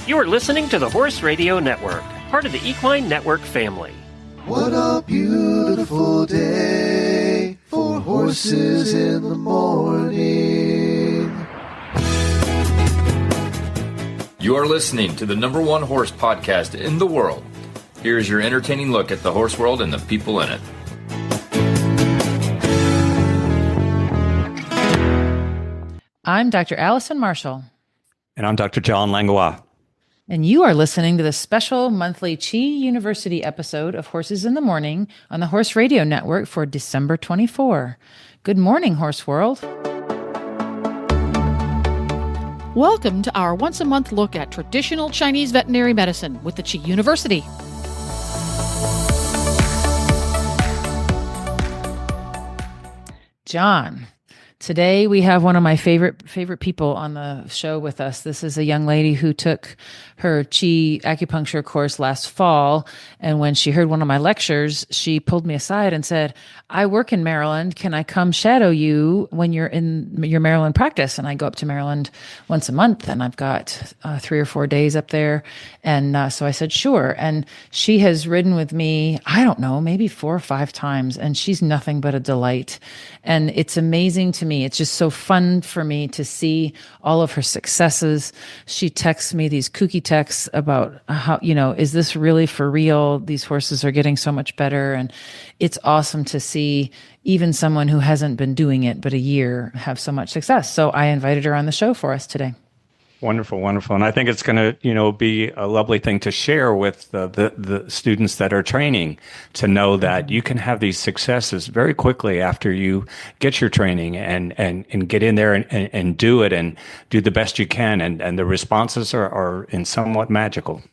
You are listening to the Horse Radio Network, part of the Equine Network family. What a beautiful day for horses in the morning. You are listening to the #1 horse podcast in the world. Here's your entertaining look at the horse world and the people in it. I'm Dr. Allison Marshall. And I'm Dr. John Langlois. And you are listening to the special monthly Chi University episode of Horses in the Morning on the Horse Radio Network for December 24. Good morning, Horse World. Welcome to our once-a-month look at traditional Chinese veterinary medicine with the Chi University. John, today we have one of my favorite people on the show with us. This is a young lady who took her Chi acupuncture course last fall. And when she heard one of my lectures, she pulled me aside and said, I work in Maryland. Can I come shadow you when you're in your Maryland practice? And I go up to Maryland once a month and I've got 3 or 4 days up there. And so I said, sure. And she has ridden with me, I don't know, maybe 4 or 5 times. And she's nothing but a delight. And it's amazing to me. It's just so fun for me to see all of her successes. She texts me these kooky texts about how, is this really for real? These horses are getting so much better. And it's awesome to see even someone who hasn't been doing it but a year have so much success. So I invited her on the show for us today. Wonderful, wonderful. And I think it's going to, be a lovely thing to share with the students that are training, to know that you can have these successes very quickly after you get your training and get in there and do it and do the best you can. And the responses are in somewhat magical.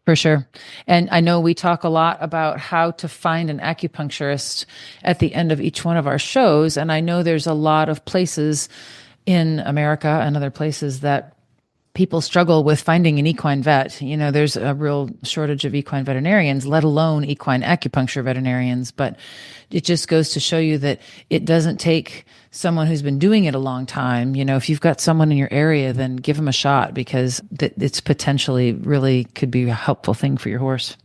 For sure. And I know we talk a lot about how to find an acupuncturist at the end of each one of our shows. And I know there's a lot of places in America and other places that people struggle with finding an equine vet. There's a real shortage of equine veterinarians, let alone equine acupuncture veterinarians. But it just goes to show you that it doesn't take someone who's been doing it a long time. If you've got someone in your area, then give them a shot, because it's potentially really could be a helpful thing for your horse.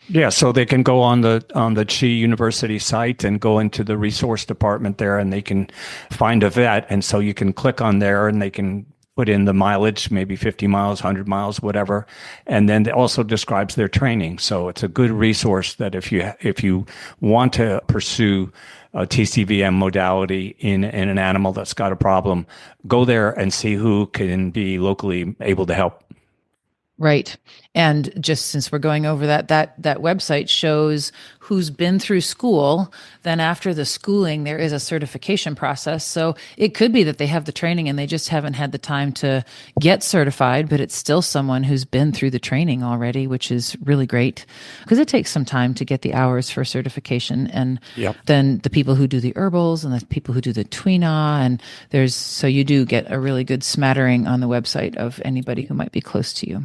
Yeah, so they can go on the Chi University site and go into the resource department there, and they can find a vet. And so you can click on there and they can put in the mileage, maybe 50 miles, 100 miles, whatever. And then it also describes their training. So it's a good resource that if you want to pursue a TCVM modality in an animal that's got a problem, go there and see who can be locally able to help. Right. And just since we're going over that website shows who's been through school. Then after the schooling, there is a certification process. So it could be that they have the training and they just haven't had the time to get certified, but it's still someone who's been through the training already, which is really great, because it takes some time to get the hours for certification. And then the people who do the herbals and the people who do the tuina, and so you do get a really good smattering on the website of anybody who might be close to you.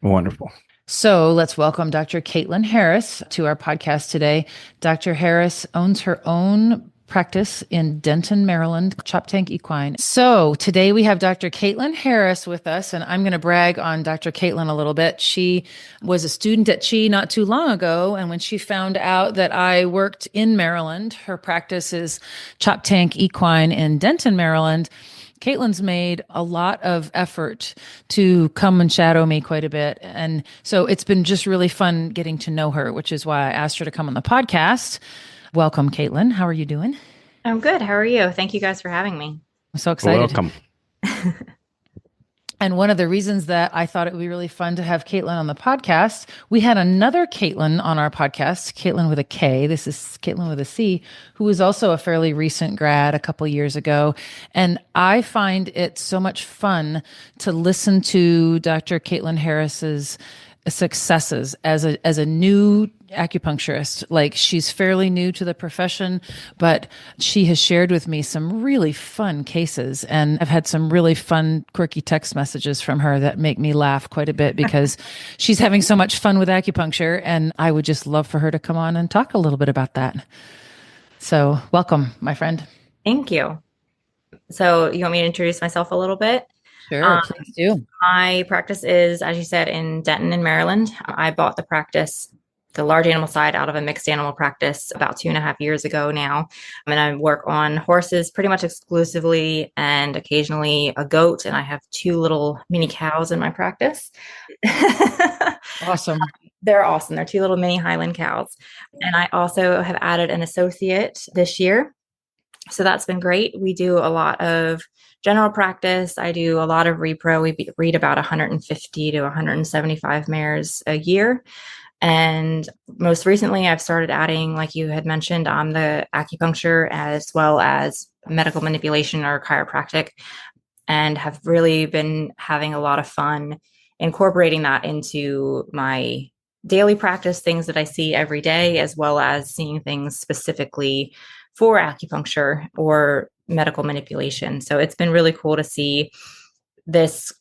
Wonderful. So let's welcome Dr. Caitlin Harris to our podcast today. Dr. Harris owns her own practice in Denton, Maryland, Chop Tank Equine. So today we have Dr. Caitlin Harris with us, and I'm going to brag on Dr. Caitlin a little bit. She was a student at Chi not too long ago, and when she found out that I worked in Maryland, her practice is Chop Tank Equine in Denton, Maryland. Caitlin's made a lot of effort to come and shadow me quite a bit. And so it's been just really fun getting to know her, which is why I asked her to come on the podcast. Welcome, Caitlin. How are you doing? I'm good. How are you? Thank you guys for having me. I'm so excited. Welcome. And one of the reasons that I thought it would be really fun to have Caitlin on the podcast, we had another Caitlin on our podcast, Caitlin with a K. This is Caitlin with a C, who was also a fairly recent grad a couple years ago. And I find it so much fun to listen to Dr. Caitlin Harris's successes as a new acupuncturist. Like, she's fairly new to the profession, but she has shared with me some really fun cases, and I've had some really fun, quirky text messages from her that make me laugh quite a bit because she's having so much fun with acupuncture, and I would just love for her to come on and talk a little bit about that. So welcome, my friend. Thank you. So you want me to introduce myself a little bit? Sure, please do. My practice is, as you said, in Denton in Maryland. I bought the practice, the large animal side, out of a mixed animal practice about 2.5 years ago now. And I work on horses pretty much exclusively and occasionally a goat. And I have 2 little mini cows in my practice. Awesome. They're awesome. They're 2 little mini Highland cows. And I also have added an associate this year. So that's been great. We do a lot of general practice. I do a lot of repro. We read about 150 to 175 mares a year. And most recently, I've started adding, like you had mentioned, on the acupuncture as well as medical manipulation or chiropractic, and have really been having a lot of fun incorporating that into my daily practice, things that I see every day, as well as seeing things specifically for acupuncture or medical manipulation. So it's been really cool to see this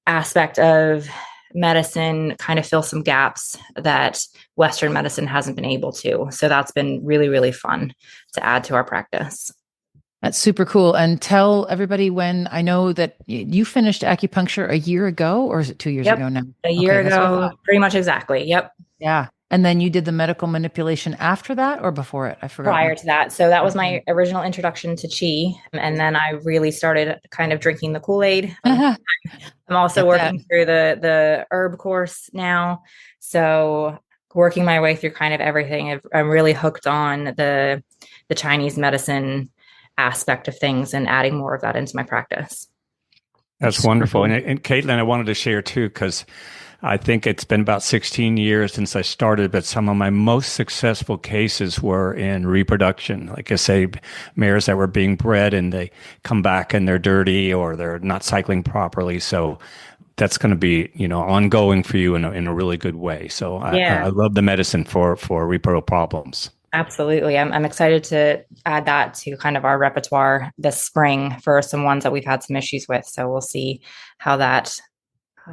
aspect of medicine kind of fill some gaps that Western medicine hasn't been able to. So that's been really, really fun to add to our practice. That's super cool. And tell everybody when. I know that you finished acupuncture a year ago, or is it 2 years ago now? A year ago, pretty much exactly. Yep. Yeah. And then you did the medical manipulation after that or before it? I forgot. Prior to that. So that was my original introduction to Qi. And then I really started kind of drinking the Kool-Aid. I'm also working through the herb course now. So working my way through kind of everything. I'm really hooked on the Chinese medicine aspect of things and adding more of that into my practice. That's wonderful. And Caitlin, I wanted to share too, because I think it's been about 16 years since I started, but some of my most successful cases were in reproduction. Like I say, mares that were being bred and they come back and they're dirty or they're not cycling properly. So that's going to be, ongoing for you in a really good way. So I love the medicine for repro problems. Absolutely. I'm excited to add that to kind of our repertoire this spring for some ones that we've had some issues with. So we'll see how that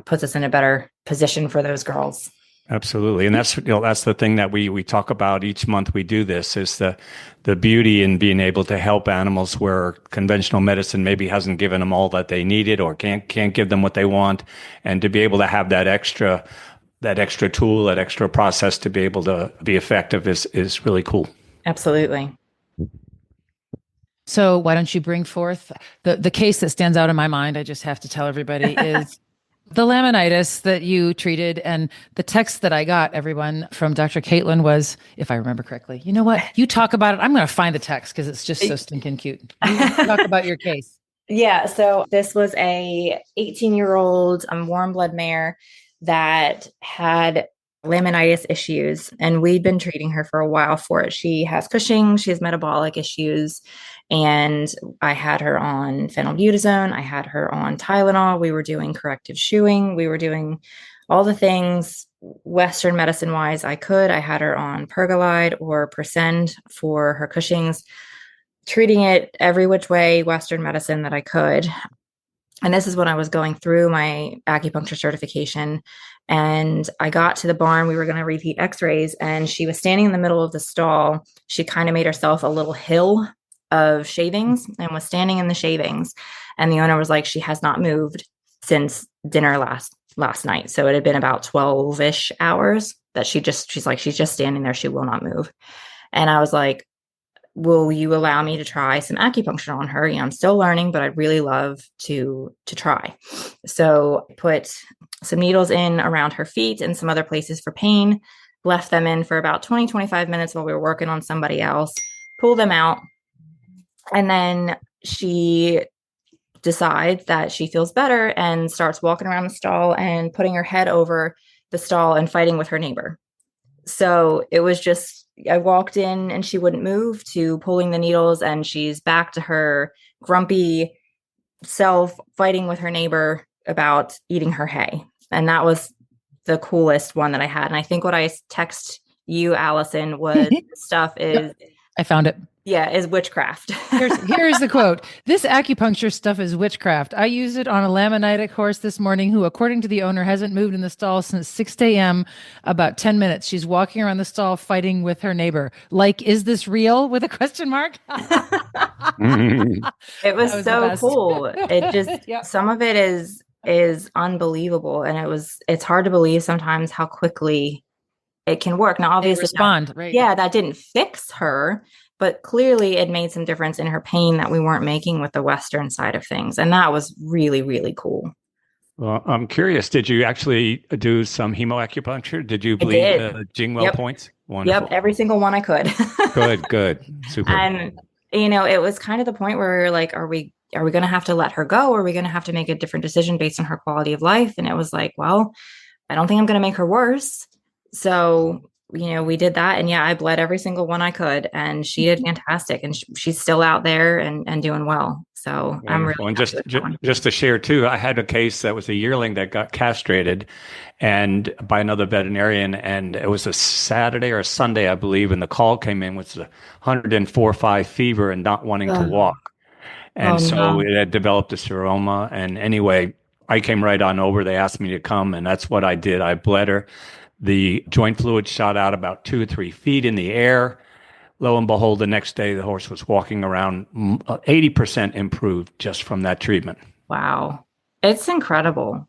puts us in a better position for those girls. Absolutely. And that's the thing that we talk about each month we do this, is the beauty in being able to help animals where conventional medicine maybe hasn't given them all that they needed or can't give them what they want. And to be able to have that extra tool, that extra process to be able to be effective is really cool. Absolutely. So why don't you bring forth the case that stands out in my mind? I just have to tell everybody is the laminitis that you treated. And the text that I got, everyone, from Dr. Caitlin was, if I remember correctly, you know what? You talk about it. I'm going to find the text because it's just so stinking cute. You talk about your case. Yeah. So this was a 18-year-old warm blood mare that had laminitis issues, and we'd been treating her for a while for it. She has Cushing, she has metabolic issues, and I had her on phenylbutazone. I had her on Tylenol. We were doing corrective shoeing. We were doing all the things Western medicine wise I could. I had her on Pergolide or Percend for her Cushing's, treating it every which way Western medicine that I could. And this is when I was going through my acupuncture certification, and I got to the barn. We were going to repeat x-rays, and she was standing in the middle of the stall. She kind of made herself a little hill of shavings and was standing in the shavings. And the owner was like, she has not moved since dinner last night. So it had been about 12-ish hours that she's just standing there. She will not move. And I was like, will you allow me to try some acupuncture on her? I'm still learning, but I'd really love to try. So I put some needles in around her feet and some other places for pain, left them in for about 20, 25 minutes while we were working on somebody else, pulled them out. And then she decides that she feels better and starts walking around the stall and putting her head over the stall and fighting with her neighbor. So it was just, I walked in and she wouldn't move, to pulling the needles and she's back to her grumpy self fighting with her neighbor about eating her hay. And that was the coolest one that I had. And I think what I text you, Allison, was stuff is... I found it. Yeah, is witchcraft. Here's the quote. This acupuncture stuff is witchcraft. I used it on a laminitic horse this morning who, according to the owner, hasn't moved in the stall since 6 a.m. about 10 minutes. She's walking around the stall fighting with her neighbor. Like, is this real? With a question mark. It was the so best. cool. It just, Yep. some of it is unbelievable. And it's hard to believe sometimes how quickly it can work. Now, They obviously, respond, right? yeah, that didn't fix her, but clearly it made some difference in her pain that we weren't making with the Western side of things. And that was really, really cool. Well, I'm curious, did you actually do some hemoacupuncture? Did you I bleed did. Jingwell Yep. points? Wonderful. Yep. Every single one I could. Good. Super. And, it was kind of the point where we were like, are we going to have to let her go? Or are we going to have to make a different decision based on her quality of life? And it was like, well, I don't think I'm going to make her worse. So, we did that. And yeah, I bled every single one I could. And she did fantastic. And she's still out there and doing well. So I'm really And happy with that one. just to share too, I had a case that was a yearling that got castrated and by another veterinarian, and it was a Saturday or a Sunday, I believe, and the call came in with 104.5 fever and not wanting to walk. And so it had developed a seroma. And anyway, I came right on over. They asked me to come, and that's what I did. I bled her. The joint fluid shot out about 2 or 3 feet in the air. Lo and behold, the next day, the horse was walking around 80% improved just from that treatment. Wow. It's incredible.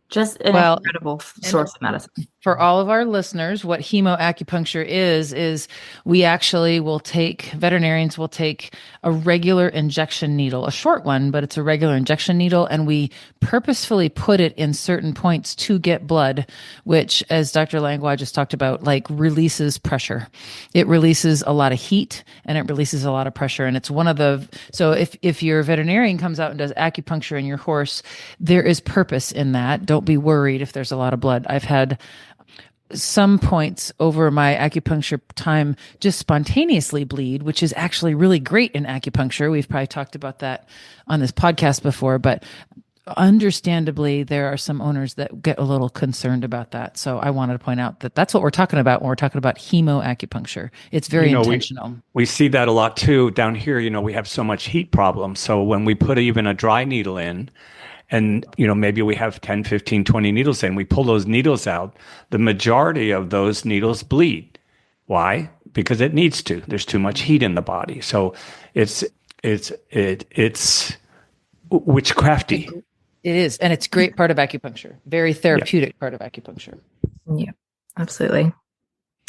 Just an incredible source of medicine. For all of our listeners, what hemoacupuncture is we actually veterinarians will take a regular injection needle, a short one, but it's a regular injection needle, and we purposefully put it in certain points to get blood, which, as Dr. Langlois just talked about, releases pressure. It releases a lot of heat and it releases a lot of pressure. And it's so if your veterinarian comes out and does acupuncture in your horse, there is purpose in that. Don't be worried if there's a lot of blood. I've had some points over my acupuncture time just spontaneously bleed, which is actually really great in acupuncture. We've probably talked about that on this podcast before, but understandably, there are some owners that get a little concerned about that. So I wanted to point out that that's what we're talking about when we're talking about hemoacupuncture. It's very intentional. We see that a lot too. Down here, we have so much heat problems. So when we put even a dry needle in, and, maybe we have 10, 15, 20 needles in, we pull those needles out, the majority of those needles bleed. Why? Because it needs to. There's too much heat in the body. So it's witchcrafty. It is. And it's a great part of acupuncture. Very therapeutic part of acupuncture. Yeah, absolutely.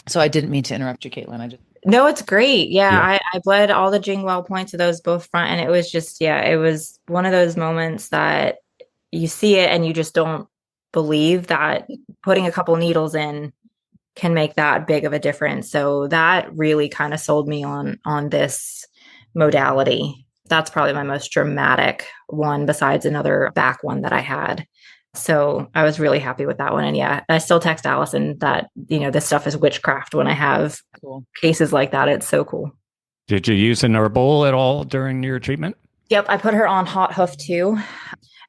So I didn't mean to interrupt you, Caitlin. No, it's great. Yeah. I bled all the Jingwell points of those both front. And it was just, it was one of those moments that you see it and you just don't believe that putting a couple needles in can make that big of a difference. So that really kind of sold me on this modality. That's probably my most dramatic one besides another back one that I had. So I was really happy with that one. And yeah, I still text Allison that, this stuff is witchcraft when I have cases like that. It's so cool. Did you use an herbal at all during your treatment? Yep. I put her on Hot Hoof 2.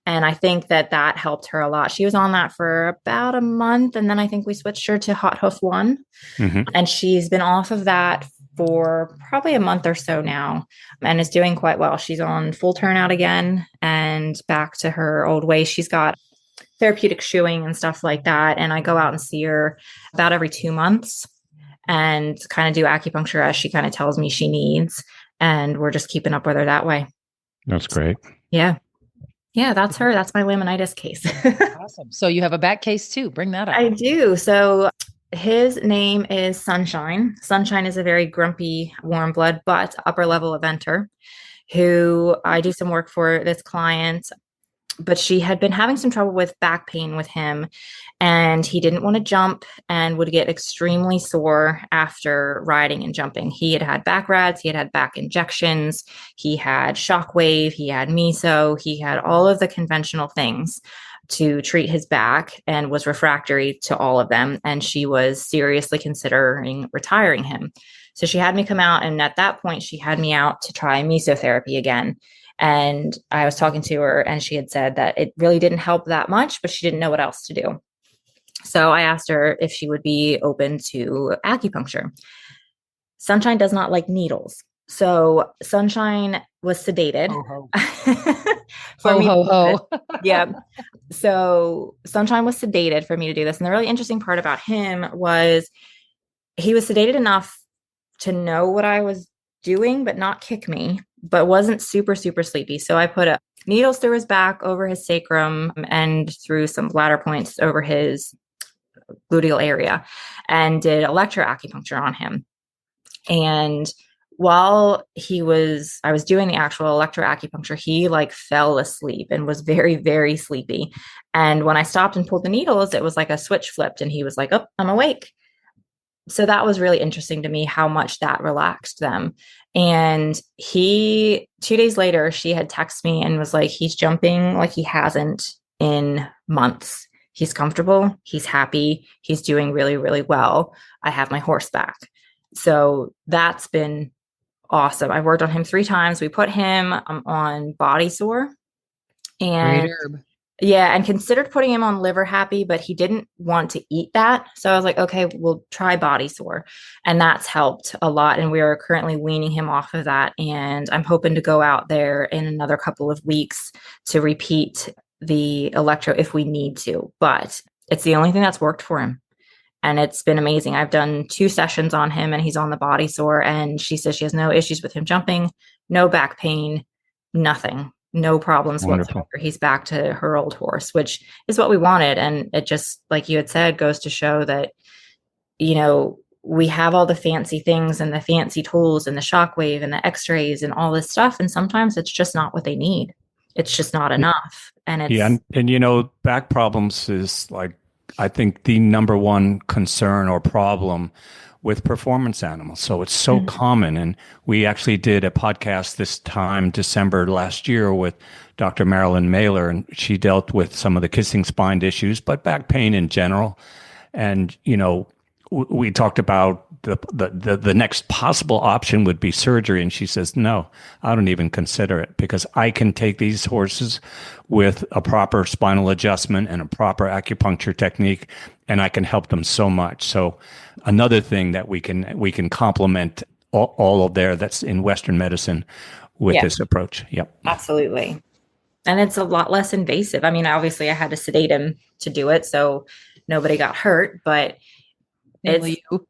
And I think that helped her a lot. She was on that for about a month. And then I think we switched her to Hot Hoof 1. Mm-hmm. And she's been off of that for probably a month or so now and is doing quite well. She's on full turnout again and back to her old ways. She's got therapeutic shoeing and stuff like that. And I go out and see her about every 2 months and kind of do acupuncture as she kind of tells me she needs. And we're just keeping up with her that way. That's great. Yeah. Yeah, that's her. That's my laminitis case. Awesome. So you have a back case too. Bring that up. I do. So his name is Sunshine. Sunshine is a very grumpy, warm blood, but upper level eventer who I do some work for this client. But she had been having some trouble with back pain with him, and he didn't want to jump and would get extremely sore after riding and jumping. He had had back rads, he had had back injections, he had shockwave, he had meso, he had all of the conventional things to treat his back and was refractory to all of them. And she was seriously considering retiring him. So she had me come out, and at that point, she had me out to try mesotherapy again. And I was talking to her and she had said that it really didn't help that much, but she didn't know what else to do. So I asked her if she would be open to acupuncture. Sunshine does not like needles. So Sunshine was sedated. Ho, for Ho, me. ho, ho. Yeah. So Sunshine was sedated for me to do this. And the really interesting part about him was he was sedated enough to know what I was doing, but not kick me, but wasn't super, super sleepy. So I put needles through his back, over his sacrum, and through some bladder points over his gluteal area, and did electroacupuncture on him. And while I was doing the actual electroacupuncture, he like fell asleep and was very, very sleepy. And when I stopped and pulled the needles, it was like a switch flipped and he was like, oh, I'm awake. So that was really interesting to me how much that relaxed them. And 2 days later, she had texted me and was like, he's jumping like he hasn't in months. He's comfortable. He's happy. He's doing really, really well. I have my horse back. So that's been awesome. I worked on him 3 times. We put him on body sore and Great herb. yeah, and considered putting him on liver happy, but he didn't want to eat that. So I was like, okay, we'll try body sore. And that's helped a lot. And we are currently weaning him off of that. And I'm hoping to go out there in another couple of weeks to repeat the electro if we need to. But it's the only thing that's worked for him. And it's been amazing. I've done 2 sessions on him and he's on the body sore. And she says she has no issues with him jumping, no back pain, nothing. No problems whatsoever. He's back to her old horse, which is what we wanted. And it just, like you had said, goes to show that, we have all the fancy things and the fancy tools and the shockwave and the x-rays and all this stuff. And sometimes it's just not what they need. It's just not enough. And it's and back problems is like, I think the number one concern or problem with performance animals. So it's so common. And we actually did a podcast this time, December last year, with Dr. Marilyn Mailer, and she dealt with some of the kissing spine issues, but back pain in general. And, we talked about the next possible option would be surgery. And she says, no, I don't even consider it because I can take these horses with a proper spinal adjustment and a proper acupuncture technique, and I can help them so much. So another thing that we can complement all of there that's in Western medicine with this approach. Yep. Absolutely. And it's a lot less invasive. I mean, obviously I had to sedate him to do it, so nobody got hurt, but It's you.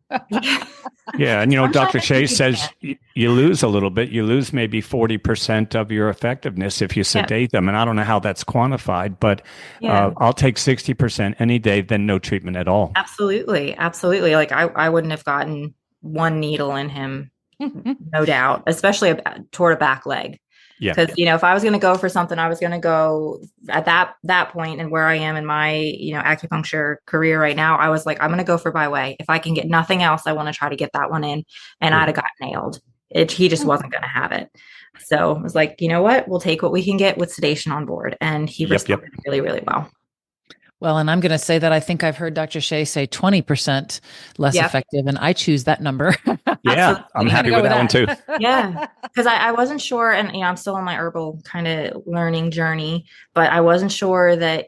Yeah. And, Dr. Shea says you lose a little bit. You lose maybe 40% of your effectiveness if you sedate them. And I don't know how that's quantified, but I'll take 60% any day, then no treatment at all. Absolutely. Absolutely. Like I wouldn't have gotten 1 needle in him, no doubt, especially toward a back leg. Yeah. Because, if I was going to go for something, I was going to go at that point and where I am in my, acupuncture career right now, I was like, I'm going to go for byway. If I can get nothing else, I want to try to get that one in. And I'd have got nailed. He just wasn't going to have it. So I was like, you know what? We'll take what we can get with sedation on board. And he responded really, really well. Well, and I'm going to say that I think I've heard Dr. Shea say 20% less effective, and I choose that number. Yeah, I'm happy with that one too. Yeah, because I wasn't sure, and I'm still on my herbal kind of learning journey, but I wasn't sure that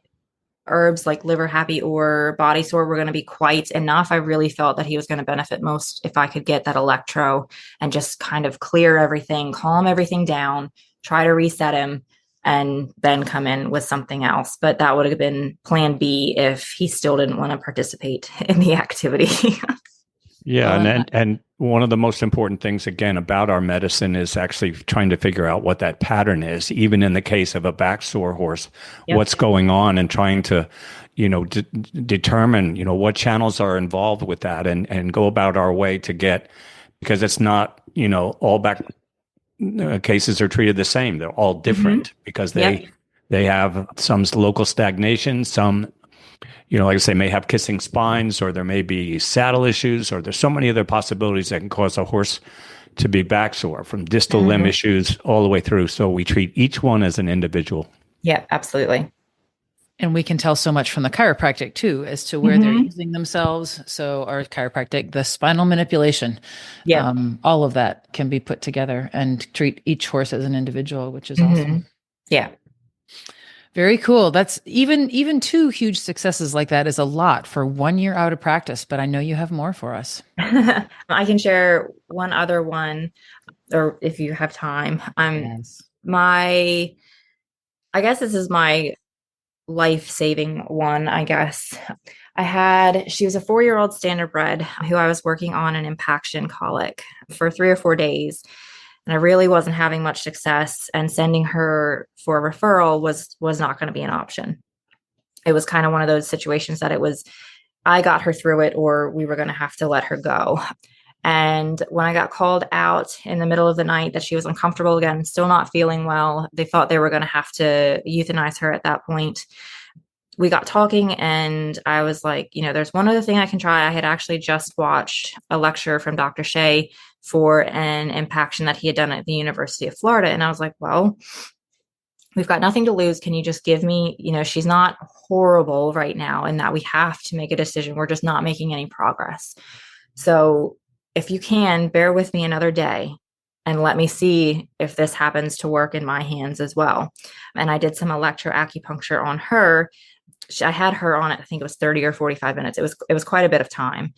herbs like liver happy or body sore were going to be quite enough. I really felt that he was going to benefit most if I could get that electro and just kind of clear everything, calm everything down, try to reset him, and then come in with something else. But that would have been plan B if he still didn't want to participate in the activity. Yeah. And one of the most important things, again, about our medicine is actually trying to figure out what that pattern is, even in the case of a back sore horse, what's going on, and trying to, determine, what channels are involved with that and go about our way to get, because it's not, all back cases are treated the same. They're all different because they have some local stagnation, some, like I say, may have kissing spines, or there may be saddle issues, or there's so many other possibilities that can cause a horse to be back sore, from distal limb issues all the way through. So we treat each one as an individual. Yeah, absolutely. And we can tell so much from the chiropractic too, as to where they're using themselves. So our chiropractic, the spinal manipulation, all of that can be put together and treat each horse as an individual, which is awesome. Yeah. Very cool. That's even 2 huge successes like that is a lot for 1 year out of practice, but I know you have more for us. I can share one other one. or if you have time. Yes. I guess this is my life-saving one, I guess. She was a 4-year-old standardbred who I was working on an impaction colic for 3 or 4 days. And I really wasn't having much success, and sending her for a referral was not going to be an option. It was kind of one of those situations that I got her through it, or we were going to have to let her go. And when I got called out in the middle of the night that she was uncomfortable again, still not feeling well, they thought they were going to have to euthanize her at that point. We got talking, and I was like, there's one other thing I can try. I had actually just watched a lecture from Dr. Shea for an impaction that he had done at the University of Florida. And I was like, well, we've got nothing to lose. Can you just give me, she's not horrible right now, and that we have to make a decision. We're just not making any progress. So if you can, bear with me another day and let me see if this happens to work in my hands as well. And I did some electroacupuncture on her. I had her on it, I think it was 30 or 45 minutes. It was quite a bit of time.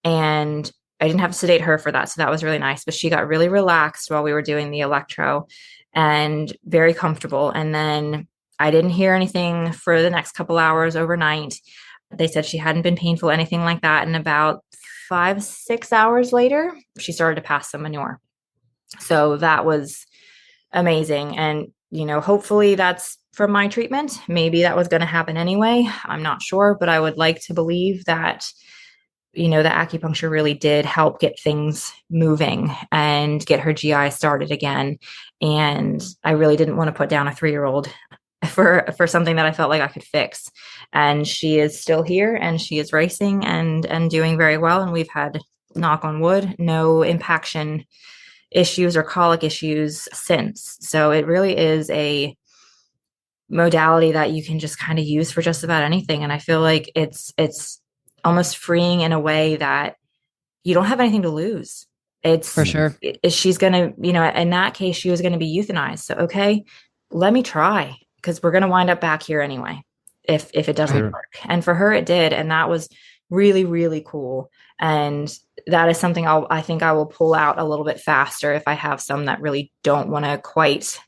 And I didn't have to sedate her for that. So that was really nice. But she got really relaxed while we were doing the electro and very comfortable. And then I didn't hear anything for the next couple hours overnight. They said she hadn't been painful, anything like that. And about 5-6 hours later, she started to pass some manure. So that was amazing. And, hopefully that's from my treatment. Maybe that was going to happen anyway. I'm not sure, but I would like to believe that, the acupuncture really did help get things moving and get her GI started again. And I really didn't want to put down a 3-year-old for something that I felt like I could fix. And she is still here, and she is racing and doing very well. And we've had, knock on wood, no impaction issues or colic issues since. So it really is a modality that you can just kind of use for just about anything. And I feel like it's almost freeing in a way that you don't have anything to lose. It's For sure. She's going to, in that case, she was going to be euthanized. So, okay, let me try, because we're going to wind up back here anyway, if it doesn't work. And for her, it did. And that was really, really cool. And that is something I think I will pull out a little bit faster if I have some that really don't want to quite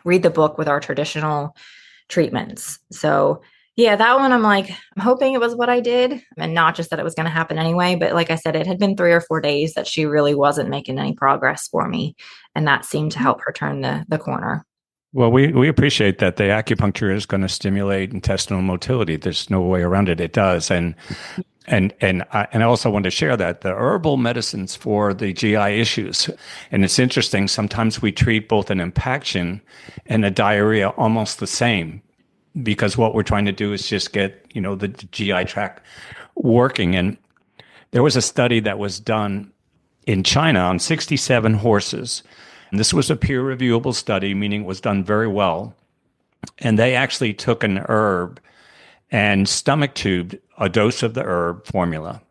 read the book with our traditional treatments. So yeah, that one, I'm hoping it was what I did, and not just that it was going to happen anyway. But like I said, it had been 3 or 4 days that she really wasn't making any progress for me. And that seemed to help her turn the corner. Well, we appreciate that the acupuncture is going to stimulate intestinal motility. There's no way around it. It does. And I also want to share that the herbal medicines for the GI issues. And it's interesting. Sometimes we treat both an impaction and a diarrhea almost the same, because what we're trying to do is just get, the GI tract working. And there was a study that was done in China on 67 horses. And this was a peer reviewable study, meaning it was done very well. And they actually took an herb and stomach tubed a dose of the herb formula.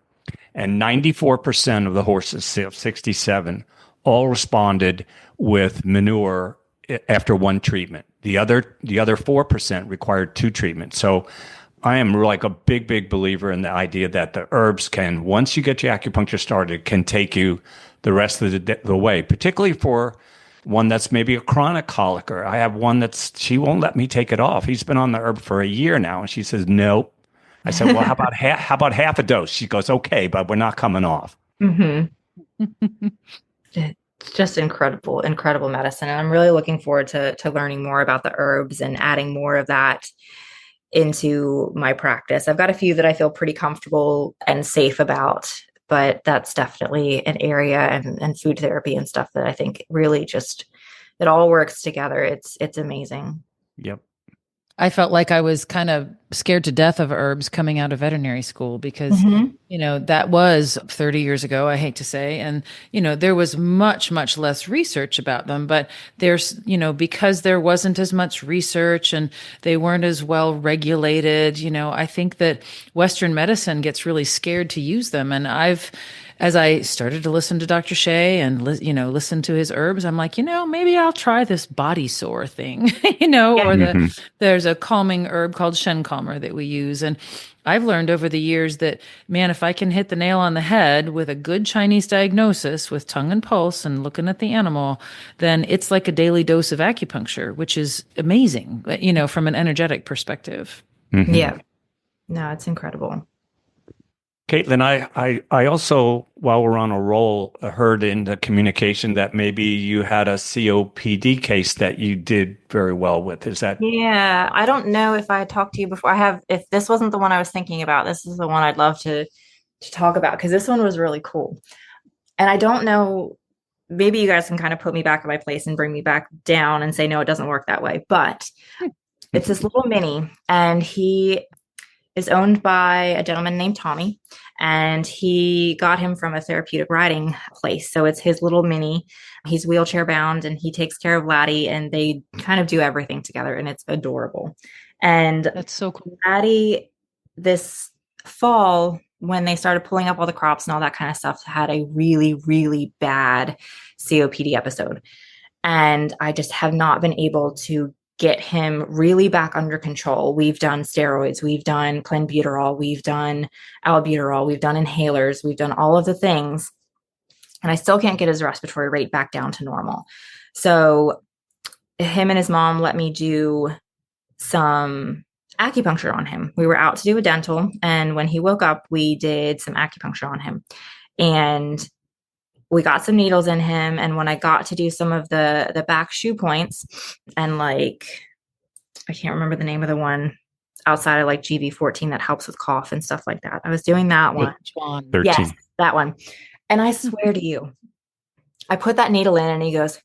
And 94% of the horses, 67, all responded with manure after one treatment. The other 4% required 2 treatments. So I am like a big, big believer in the idea that the herbs can, once you get your acupuncture started, can take you the rest of the way, particularly for one that's maybe a chronic colic. I have one she won't let me take it off. He's been on the herb for a year now, and she says, nope. I said, well, how about half a dose? She goes, okay, but we're not coming off. Mm-hmm. It's just incredible medicine. And I'm really looking forward to learning more about the herbs and adding more of that into my practice. I've got a few that I feel pretty comfortable and safe about, but that's definitely an area, and food therapy and stuff that I think really just, it all works together. It's amazing. Yep. I felt like I was kind of scared to death of herbs coming out of veterinary school because, that was 30 years ago, I hate to say. And, there was much, much less research about them, but there's, because there wasn't as much research and they weren't as well regulated, I think that Western medicine gets really scared to use them. And I've as I started to listen to Dr. Shea and, listen to his herbs, I'm like, maybe I'll try this body sore thing, or there's a calming herb called Shen Calmer that we use. And I've learned over the years that, man, if I can hit the nail on the head with a good Chinese diagnosis with tongue and pulse and looking at the animal, then it's like a daily dose of acupuncture, which is amazing, from an energetic perspective. Mm-hmm. Yeah. No, it's incredible. Caitlin, I also, while we're on a roll, heard in the communication that maybe you had a COPD case that you did very well with. Is that? Yeah, I don't know if I talked to you before. If this wasn't the one I was thinking about, this is the one I'd love to talk about, because this one was really cool. And I don't know, maybe you guys can kind of put me back in my place and bring me back down and say, no, it doesn't work that way. But it's this little mini, and he is owned by a gentleman named Tommy, and he got him from a therapeutic riding place. So it's his little mini. He's wheelchair bound, and he takes care of Laddie, and they kind of do everything together, and it's adorable. And that's so cool. Laddie, this fall, when they started pulling up all the crops and all that kind of stuff, had a really, really bad COPD episode. And I just have not been able to get him really back under control. We've done steroids, we've done clenbuterol, we've done albuterol, we've done inhalers, we've done all of the things, and I still can't get his respiratory rate back down to normal. So him and his mom let me do some acupuncture on him. We were out to do a dental, and when he woke up, we did some acupuncture on him, and we got some needles in him. And when I got to do some of the back shoe points, and I can't remember the name of the one outside of GV14 that helps with cough and stuff like that, I was doing that one. 13. Yes, that one. And I swear to you, I put that needle in, and he goes,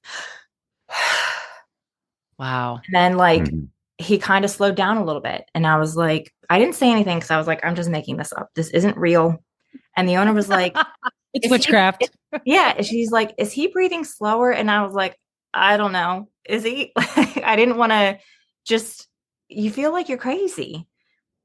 wow. And then he kind of slowed down a little bit. And I was like, I didn't say anything, because I was like, I'm just making this up. This isn't real. And the owner was like, it's witchcraft. Yeah. She's like, is he breathing slower? And I was like, I don't know. Is he? I didn't want to you feel like you're crazy.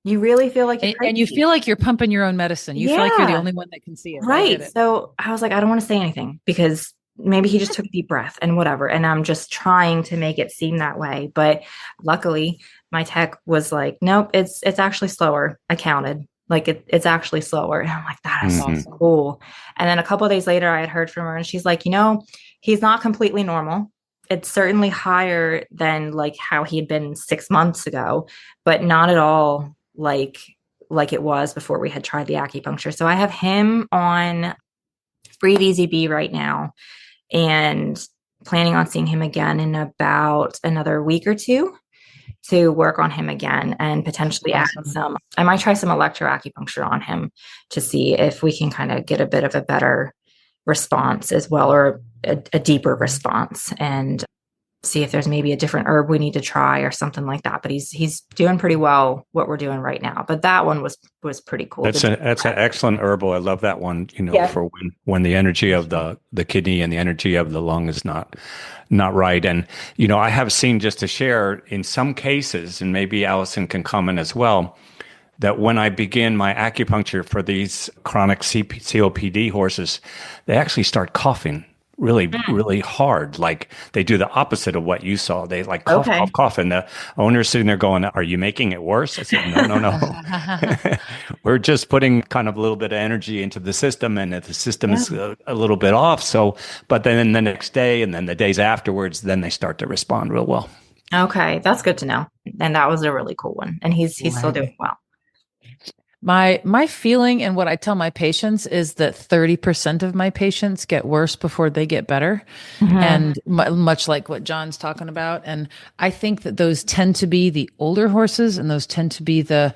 You really feel like you're crazy. And you feel like you're pumping your own medicine. You feel like you're the only one that can see it. Right. So I was like, I don't want to say anything, because maybe he just took a deep breath and whatever. And I'm just trying to make it seem that way. But luckily my tech was like, nope, it's actually slower. I counted. It's actually slower. And I'm like, that is so cool. And then a couple of days later, I had heard from her, and she's like, he's not completely normal. It's certainly higher than how he had been 6 months ago, but not at all like it was before we had tried the acupuncture. So I have him on Breathe Easy B right now, and planning on seeing him again in about another week or two to work on him again, and potentially add I might try some electroacupuncture on him to see if we can kind of get a bit of a better response as well, or a deeper response, and see if there's maybe a different herb we need to try or something like that. But he's doing pretty well what we're doing right now. But that one was pretty cool. That's an excellent herbal. I love that one, for when the energy of the kidney and the energy of the lung is not right. And, I have seen, just to share, in some cases, and maybe Allison can comment as well, that when I begin my acupuncture for these chronic COPD horses, they actually start coughing really, really hard. Like they do the opposite of what you saw. They cough. And the owner's sitting there going, are you making it worse? I said, no. We're just putting kind of a little bit of energy into the system, and if the system is a little bit off. So, but then the next day and then the days afterwards, then they start to respond real well. Okay. That's good to know. And that was a really cool one. And he's still doing well. My feeling, and what I tell my patients, is that 30% of my patients get worse before they get better. And much like what John's talking about. And I think that those tend to be the older horses, and those tend to be the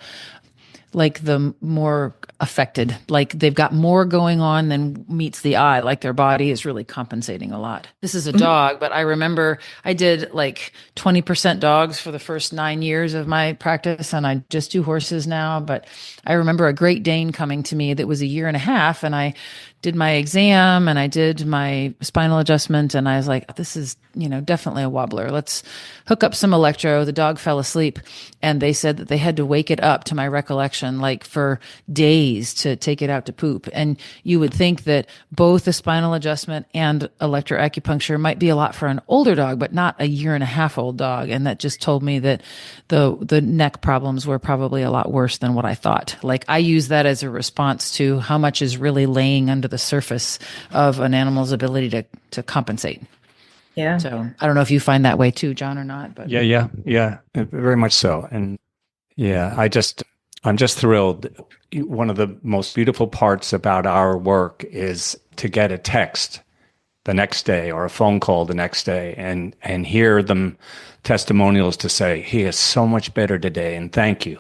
more affected, like they've got more going on than meets the eye, like their body is really compensating a lot. This is a dog, but I remember I did 20% dogs for the first 9 years of my practice, and I just do horses now. But I remember a Great Dane coming to me that was 1.5 years, and I did my exam and I did my spinal adjustment, and I was like, this is, definitely a wobbler. Let's hook up some electro. The dog fell asleep, and they said that they had to wake it up, to my recollection, instruction, like for days to take it out to poop. And you would think that both the spinal adjustment and electroacupuncture might be a lot for an older dog, but not a 1.5-year-old dog. And that just told me that the neck problems were probably a lot worse than what I thought. Like I use that as a response to how much is really laying under the surface of an animal's ability to compensate. Yeah. So I don't know if you find that way too, John, or not, but Yeah, very much so. And yeah, I'm just thrilled. One of the most beautiful parts about our work is to get a text the next day or a phone call the next day and hear them testimonials to say, he is so much better today and thank you.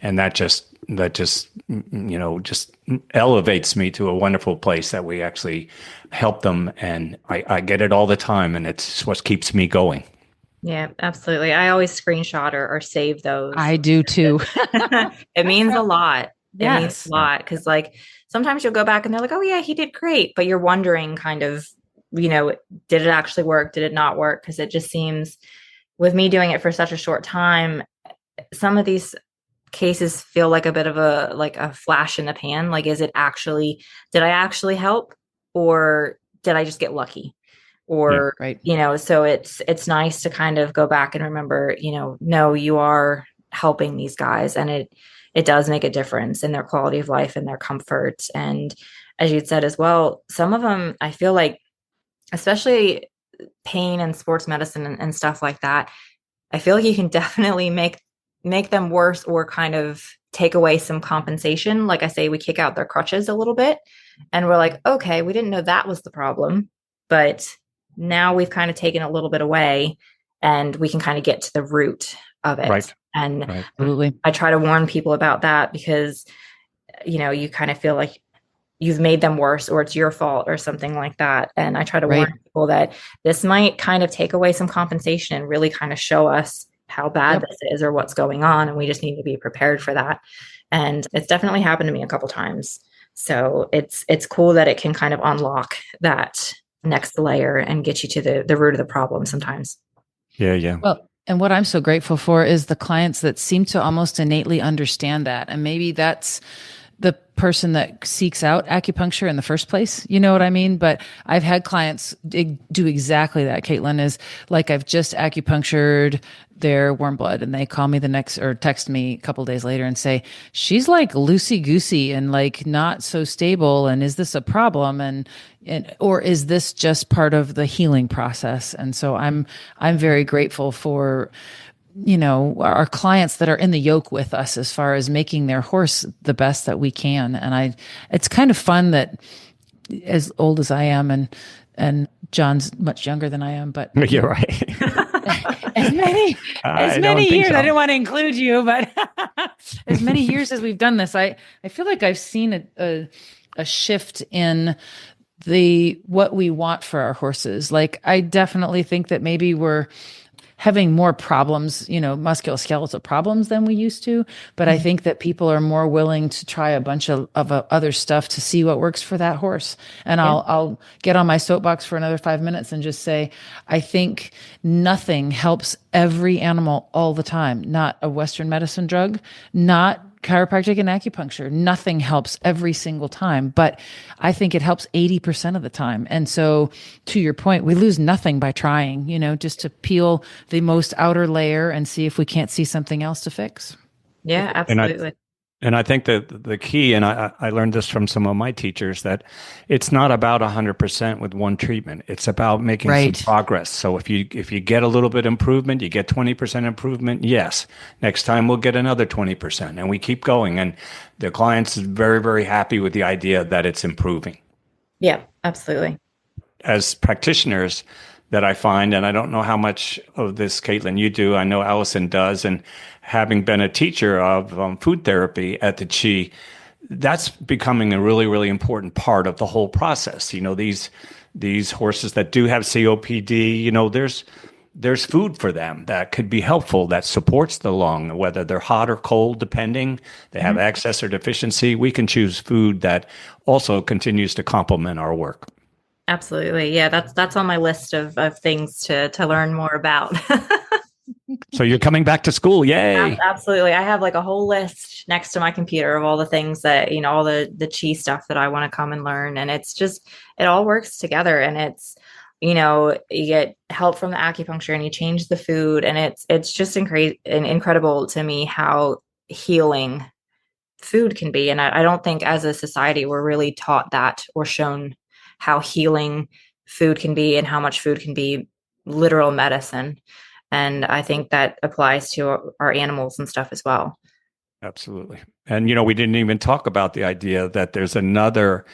And that just elevates me to a wonderful place that we actually help them. And I get it all the time, and it's what keeps me going. Yeah, absolutely. I always screenshot or save those. I do too. It means a lot. Yes. It means a lot because like sometimes you'll go back and they're like, oh yeah, he did great. But you're wondering kind of, did it actually work? Did it not work? Because it just seems with me doing it for such a short time, some of these cases feel like a bit of a flash in the pan. Like, did I actually help, or did I just get lucky? Or, yeah, right. So it's nice to kind of go back and remember, no, you are helping these guys, and it does make a difference in their quality of life and their comfort. And as you'd said as well, some of them, I feel like, especially pain and sports medicine and stuff like that, I feel like you can definitely make them worse or kind of take away some compensation. Like I say, we kick out their crutches a little bit and we're like, okay, we didn't know that was the problem, but now we've kind of taken a little bit away and we can kind of get to the root of it. Right. And right. Absolutely. I try to warn people about that because, you kind of feel like you've made them worse or it's your fault or something like that. And I try to warn people that this might kind of take away some compensation and really kind of show us how bad this is or what's going on. And we just need to be prepared for that. And it's definitely happened to me a couple times. So it's cool that it can kind of unlock that next layer and get you to the root of the problem sometimes. Yeah. Well, and what I'm so grateful for is the clients that seem to almost innately understand that. And maybe that's the person that seeks out acupuncture in the first place. You know what I mean? But I've had clients do exactly that, Caitlin, is like, I've just acupunctured their warm blood and they call me or text me a couple days later and say, she's like loosey-goosey and like not so stable. And is this a problem? And or is this just part of the healing process? And so I'm very grateful for our clients that are in the yoke with us as far as making their horse the best that we can. And it's kind of fun that, as old as I am and John's much younger than I am, but you're right. as many years, so. I didn't want to include you, but as many years as we've done this, I feel like I've seen a shift in what we want for our horses. Like, I definitely think that maybe we're having more problems, musculoskeletal problems than we used to. But I think that people are more willing to try a bunch of other stuff to see what works for that horse. And I'll get on my soapbox for another 5 minutes and just say, I think nothing helps every animal all the time. Not a Western medicine drug, not chiropractic and acupuncture. Nothing helps every single time, but I think it helps 80% of the time. And so, to your point, we lose nothing by trying, just to peel the most outer layer and see if we can't see something else to fix. Yeah, absolutely. And I think that the key, and I learned this from some of my teachers, that it's not about 100% with one treatment. It's about making some progress. So if you get a little bit improvement, you get 20% improvement, yes. Next time we'll get another 20%, and we keep going. And the client's very, very happy with the idea that it's improving. Yeah, absolutely. As practitioners, that I find, and I don't know how much of this, Caitlin, you do. I know Allison does, and having been a teacher of food therapy at the Chi, that's becoming a really, really important part of the whole process. These horses that do have COPD, there's food for them that could be helpful, that supports the lung, whether they're hot or cold, depending. They have excess or deficiency. We can choose food that also continues to complement our work. Absolutely. Yeah, that's on my list of things to learn more about. So you're coming back to school. Yay. Absolutely. I have like a whole list next to my computer of all the things that, all the chi stuff that I want to come and learn. And it's just, it all works together. And it's, you get help from the acupuncture and you change the food. And it's just incredible to me how healing food can be. And I don't think as a society, we're really taught that or shown how healing food can be and how much food can be literal medicine. And I think that applies to our animals and stuff as well. Absolutely. And, we didn't even talk about the idea that there's another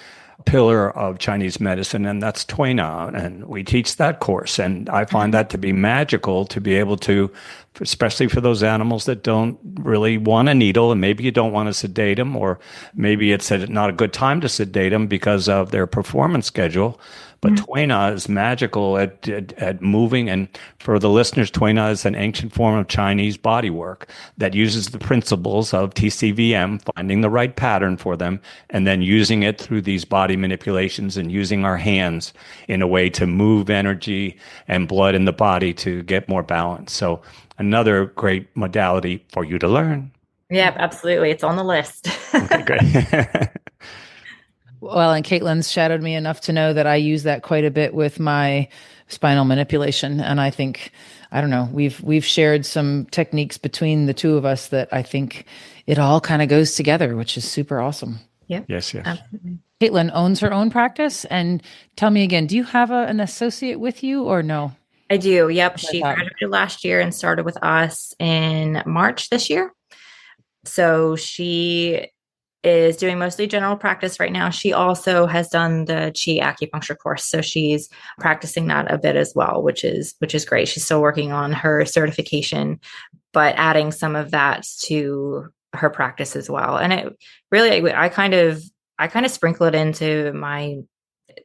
pillar of Chinese medicine, and that's Tui Na. And we teach that course. And I find that to be magical to be able to, especially for those animals that don't really want a needle, and maybe you don't want to sedate them, or maybe it's not a good time to sedate them because of their performance schedule. But Tui Na is magical at moving. And for the listeners, Tui Na is an ancient form of Chinese body work that uses the principles of TCVM, finding the right pattern for them, and then using it through these body manipulations and using our hands in a way to move energy and blood in the body to get more balance. So another great modality for you to learn. Yep, absolutely. It's on the list. Okay, great. Well, and Caitlin's shadowed me enough to know that I use that quite a bit with my spinal manipulation. And I think, I don't know, we've shared some techniques between the two of us that I think it all kind of goes together, which is super awesome. Yeah. Yes. Absolutely. Caitlin owns her own practice. And tell me again, do you have an associate with you or no? I do. Yep. She graduated last year and started with us in March this year. So she is doing mostly general practice right now. She also has done the Qi acupuncture course. So she's practicing that a bit as well, which is great. She's still working on her certification, but adding some of that to her practice as well. And it really, I kind of sprinkle it into my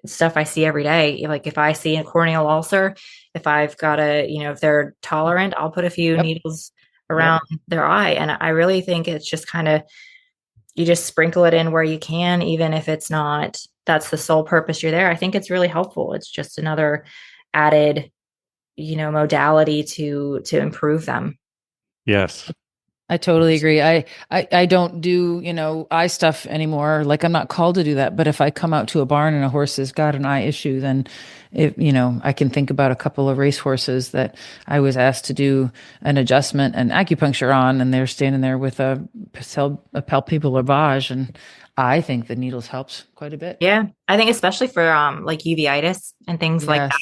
stuff I see every day. Like if I see a corneal ulcer, if I've got if they're tolerant, I'll put a few needles around their eye. And I really think it's just kind of, you just sprinkle it in where you can, even if it's not, that's the sole purpose you're there. I think it's really helpful. It's just another added, modality to improve them. Yes. I totally agree. I don't do, eye stuff anymore. Like I'm not called to do that. But if I come out to a barn and a horse has got an eye issue, then I can think about a couple of race horses that I was asked to do an adjustment and acupuncture on, and they're standing there with a palpebral lavage. And I think the needles helps quite a bit. Yeah. I think especially for like uveitis and things like that.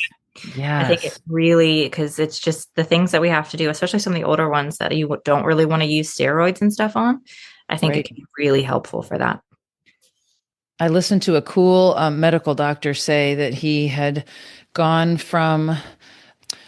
Yeah, I think it's really, because it's just the things that we have to do, especially some of the older ones that you don't really want to use steroids and stuff on. I think it can be really helpful for that. I listened to a cool medical doctor say that he had gone from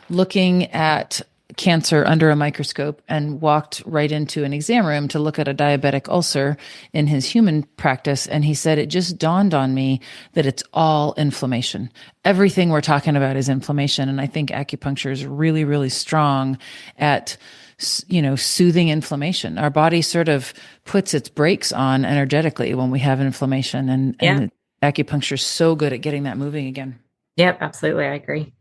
looking at cancer under a microscope and walked right into an exam room to look at a diabetic ulcer in his human practice. And he said, it just dawned on me that it's all inflammation. Everything we're talking about is inflammation. And I think acupuncture is really, really strong at, soothing inflammation. Our body sort of puts its brakes on energetically when we have inflammation, and acupuncture is so good at getting that moving again. Yep, absolutely. I agree.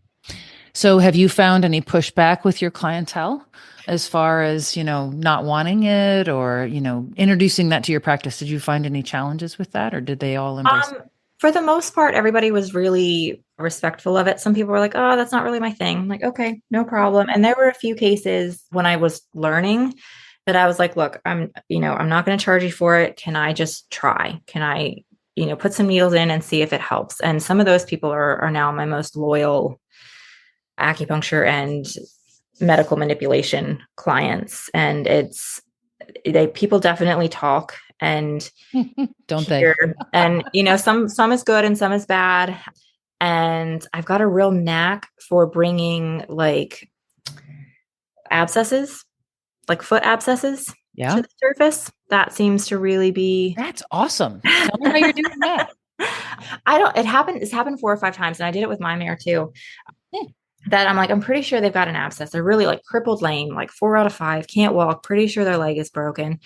So have you found any pushback with your clientele as far as, not wanting it or, introducing that to your practice? Did you find any challenges with that, or did they all embrace it? For the most part, everybody was really respectful of it. Some people were like, oh, that's not really my thing. I'm like, okay, no problem. And there were a few cases when I was learning that I was like, look, I'm not going to charge you for it. Can I just try? Can I, put some needles in and see if it helps? And some of those people are now my most loyal acupuncture and medical manipulation clients. And people definitely talk and don't they? And some is good and some is bad. And I've got a real knack for bringing like abscesses, like foot abscesses to the surface. That seems to really be. That's awesome. Tell me how you're doing that. It's happened 4 or 5 times, and I did it with my mare too. That I'm like, I'm pretty sure they've got an abscess. They're really like crippled lame, like 4 out of 5, can't walk, pretty sure their leg is broken.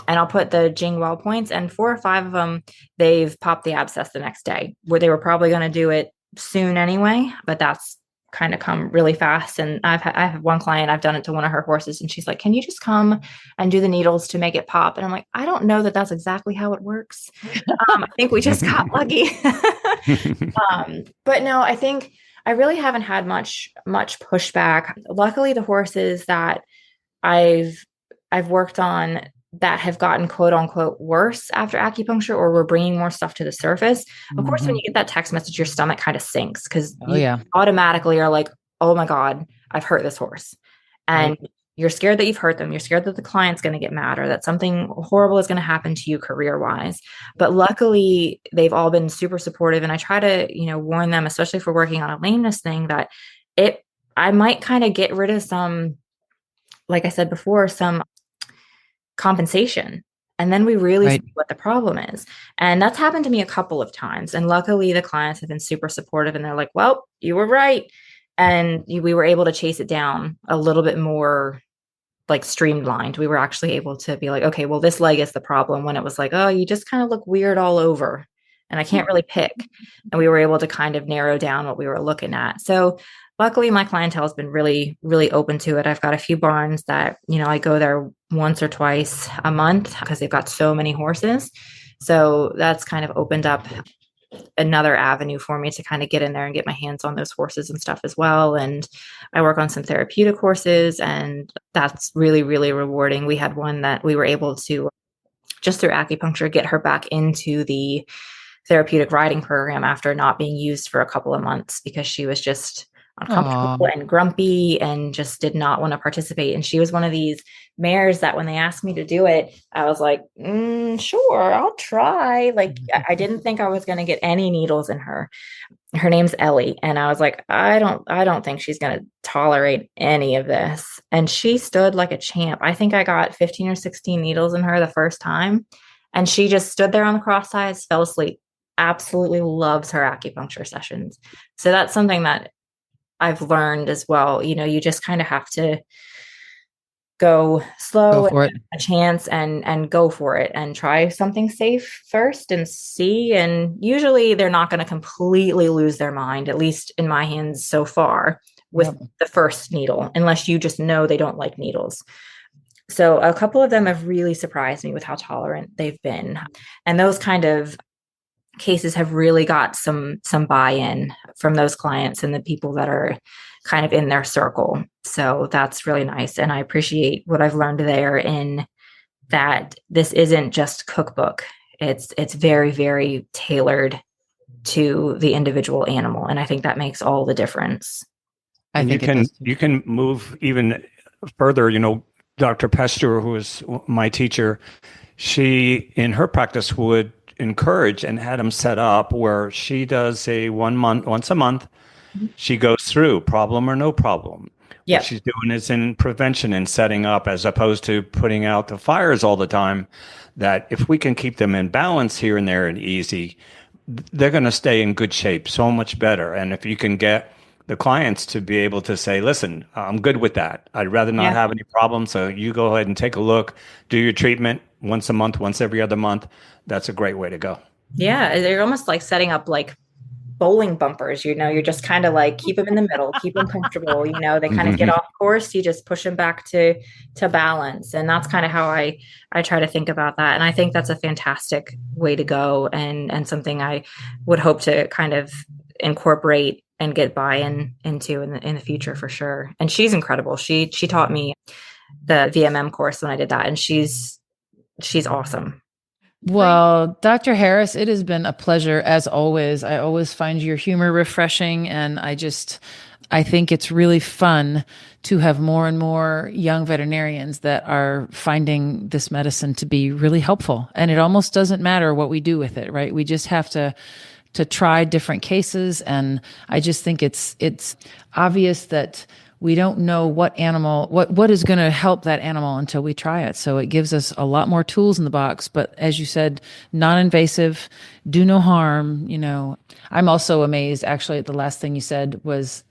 And I'll put the Jingwell points, and 4 or 5 of them, they've popped the abscess the next day, where they were probably going to do it soon anyway. But that's kind of come really fast. And I have one client, I've done it to one of her horses, and she's like, can you just come and do the needles to make it pop? And I'm like, I don't know that that's exactly how it works. I think we just got lucky. But no, I think I really haven't had much pushback. Luckily, the horses that I've worked on that have gotten quote unquote worse after acupuncture, or we're bringing more stuff to the surface. Of course, when you get that text message, your stomach kind of sinks because you automatically are like, oh my God, I've hurt this horse. And you're scared that you've hurt them. You're scared that the client's going to get mad or that something horrible is going to happen to you career-wise. But luckily, they've all been super supportive. And I try to, warn them, especially for working on a lameness thing, that I might kind of get rid of some, like I said before, some compensation. And then we really see what the problem is. And that's happened to me a couple of times. And luckily the clients have been super supportive, and they're like, well, you were right. And we were able to chase it down a little bit more like streamlined. We were actually able to be like, okay, well, this leg is the problem, when it was like, oh, you just kind of look weird all over and I can't really pick. And we were able to kind of narrow down what we were looking at. So luckily, my clientele has been really, really open to it. I've got a few barns that, I go there once or twice a month because they've got so many horses. So that's kind of opened up another avenue for me to kind of get in there and get my hands on those horses and stuff as well. And I work on some therapeutic horses, and that's really, really rewarding. We had one that we were able to, just through acupuncture, get her back into the therapeutic riding program after not being used for a couple of months because she was just uncomfortable and grumpy and just did not want to participate. And she was one of these mares that when they asked me to do it, I was like, sure, I'll try. Like, I didn't think I was going to get any needles in her. Her name's Ellie. And I was like, I don't think she's going to tolerate any of this. And she stood like a champ. I think I got 15 or 16 needles in her the first time. And she just stood there on the cross ties, fell asleep. Absolutely loves her acupuncture sessions. So that's something that I've learned as well. You just kind of have to go slow, and a chance and go for it and try something safe first and see. And usually they're not going to completely lose their mind, at least in my hands so far, with the first needle, unless you just know they don't like needles. So a couple of them have really surprised me with how tolerant they've been. And those kind of cases have really got some buy-in from those clients and the people that are kind of in their circle. So that's really nice. And I appreciate what I've learned there, in that this isn't just cookbook. It's very, very tailored to the individual animal. And I think that makes all the difference. I think you can move even further. Dr. Pester, who is my teacher, she in her practice would encourage and had them set up where she does once a month. She goes through problem or no problem. Yeah, what she's doing is in prevention and setting up, as opposed to putting out the fires all the time. That if we can keep them in balance here and there and easy, they're going to stay in good shape so much better. And if you can get the clients to be able to say, listen, I'm good with that. I'd rather not have any problems. So you go ahead and take a look, do your treatment once a month, once every other month. That's a great way to go. Yeah. They're almost like setting up like bowling bumpers, you're just kind of like, keep them in the middle, keep them comfortable. They kind of get off course. You just push them back to balance. And that's kind of how I try to think about that. And I think that's a fantastic way to go, and something I would hope to kind of incorporate and get buy-in into in the future for sure. And she's incredible. She taught me the VMM course when I did that, and she's awesome. Well, Dr. Harris, it has been a pleasure as always. I always find your humor refreshing, and I think it's really fun to have more and more young veterinarians that are finding this medicine to be really helpful. And it almost doesn't matter what we do with it, right? We just have to try different cases. And I just think it's obvious that we don't know what is going to help that animal until we try it. So it gives us a lot more tools in the box. But as you said, non-invasive, do no harm. I'm also amazed, actually, at the last thing you said was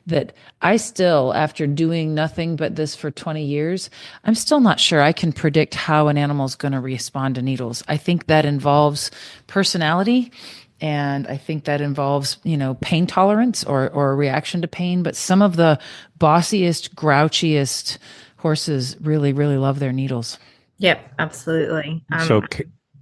that I still, after doing nothing but this for 20 years, I'm still not sure I can predict how an animal is going to respond to needles. I think that involves personality. And I think that involves, pain tolerance or a reaction to pain. But some of the bossiest, grouchiest horses really, really love their needles. Yep, absolutely. So,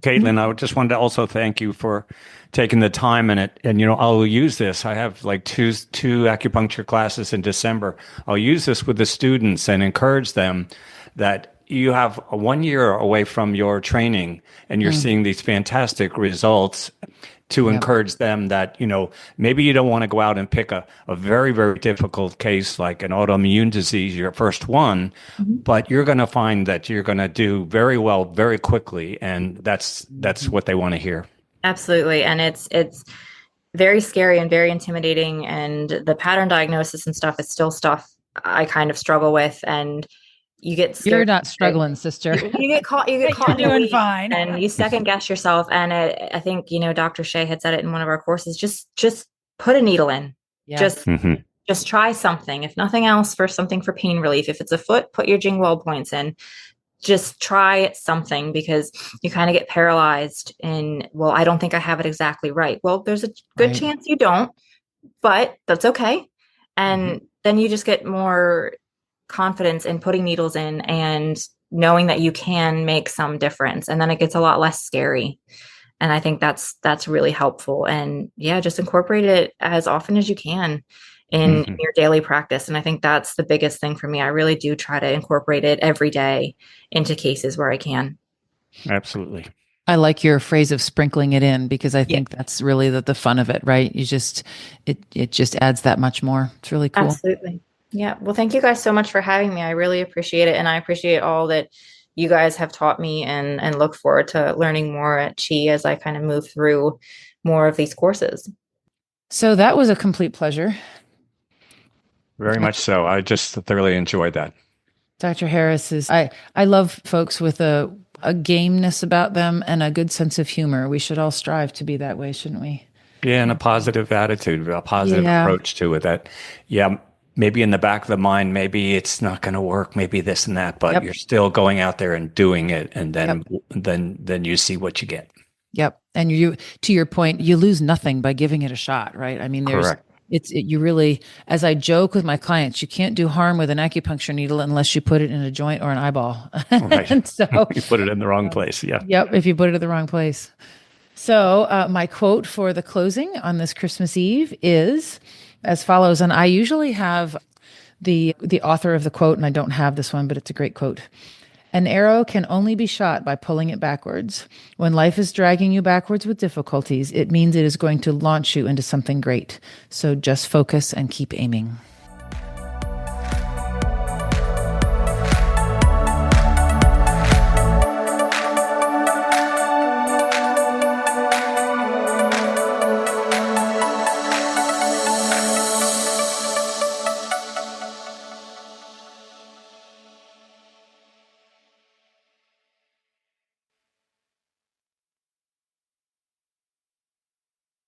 Caitlin, I just wanted to also thank you for taking the time in it. And, I'll use this. I have like two acupuncture classes in December. I'll use this with the students and encourage them that you have 1 year away from your training and you're seeing these fantastic results, to encourage them that, maybe you don't want to go out and pick a very, very difficult case like an autoimmune disease, your first one, but you're going to find that you're going to do very well very quickly. And that's what they want to hear. Absolutely. And it's very scary and very intimidating. And the pattern diagnosis and stuff is still stuff I kind of struggle with. And you get scared. You're not struggling, sister. You get caught. You're doing fine, and you second guess yourself. And I think Dr. Shea had said it in one of our courses. Just put a needle in. Yeah. Just try something. If nothing else, for something for pain relief. If it's a foot, put your Jingwell points in. Just try something, because you kind of get paralyzed in, well, I don't think I have it exactly right. Well, there's a good chance you don't, but that's okay. And then you just get more confidence in putting needles in and knowing that you can make some difference. And then it gets a lot less scary. And I think that's really helpful. And just incorporate it as often as you can in your daily practice. And I think that's the biggest thing for me. I really do try to incorporate it every day into cases where I can. Absolutely. I like your phrase of sprinkling it in, because I think that's really the fun of it, right? You just, it just adds that much more. It's really cool. Absolutely. Yeah. Well, thank you guys so much for having me. I really appreciate it. And I appreciate all that you guys have taught me, and look forward to learning more at Chi as I kind of move through more of these courses. So that was a complete pleasure. Very much so. I just thoroughly enjoyed that. Dr. Harris I love folks with a gameness about them and a good sense of humor. We should all strive to be that way, shouldn't we? Yeah. And a positive attitude, a positive approach to it. That, maybe in the back of the mind, maybe it's not going to work, maybe this and that, but you're still going out there and doing it. And then you see what you get. Yep. And to your point, you lose nothing by giving it a shot, right? I mean, you really, as I joke with my clients, you can't do harm with an acupuncture needle unless you put it in a joint or an eyeball. Right. And so you put it in the wrong place. Yeah. Yep. If you put it in the wrong place. So my quote for the closing on this Christmas Eve is as follows. And I usually have the author of the quote, and I don't have this one, but it's a great quote. An arrow can only be shot by pulling it backwards. When life is dragging you backwards with difficulties, it means it is going to launch you into something great. So just focus and keep aiming.